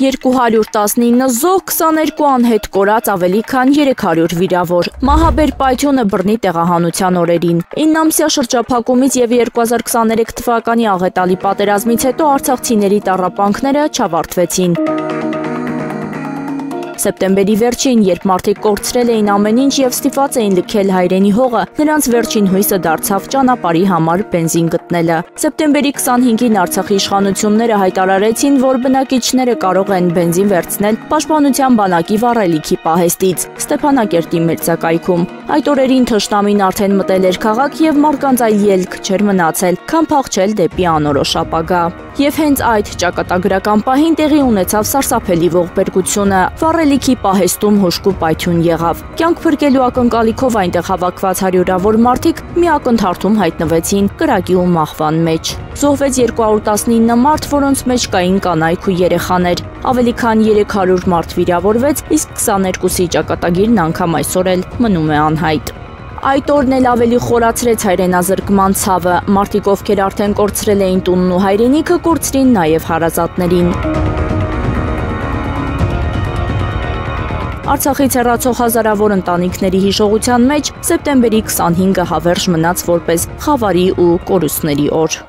219 զոհ, 22 անհետ կորած, ավելի քան 300 վիրավոր։ Մահաբեր պայթյունը բռնի տեղահանության օրերին։ 9-ամսյա շրջափակումից եւ 2023 թվականի աղետալի պատերազմից հետո արցախցիների տառապանքները չավարտվեցին։ Սեպտեմբերի վերջին, երբ մարդիկ կորցրել էին ամեն ինչ եւ ստիպված էին լքել հայրենի հողը, նրանց վերջին հույսը դարձավ ճանապարհի համար բենզին գտնելը։ Սեպտեմբերի 25-ին Արցախի իշխանությունները հայտարարեցին, որ բնակիչները կարող են բենզին վերցնել Պաշտպանության բանակի վառելիքի պահեստից Ստեփանակերտի մերձակայքում։ Այդ օրերին թշնամին արդեն մտել էր քաղաք եւ մարդկանց այլ ելք չէր մնացել, քան փախչել դեպի անորոշ ապագա։ Եվ հենց այդ ճակատագրական պահին տեղի ունեցավ սարսափելի ողբերգությունը։ Վառելիքի պահեստում հուժկու պայթյուն եղավ։ Կյանք փրկելու ակնկալիքով այնտեղ հավաքված հարյուրավոր մարդիկ մի ակնթարթում հայտնվեցին կրակի ու մահվան մեջ։ Զոհվեց 219 մարդ, որոնց մեջ կային կանայք ու երեխաներ։ Ավելի քան 300 մարդ վիրավորվեց, իսկ 22-ի ճակատագիրն անգամ այսօր էլ մնում է անհայտ։ Այդ օրն էլ ավելի խորացրեց հայրենազրկման ցավը։ Մարդիկ, ովքեր արդեն կորցրել էին տունն ու հայրենիքը, կորցրին նաև հարազատներին։ Արցախից հեռացող հազարավոր ընտանիքների հիշողության մեջ սեպտեմբերի 25-ը հավերժ մնաց որպես խավարի ու կորուստների օր։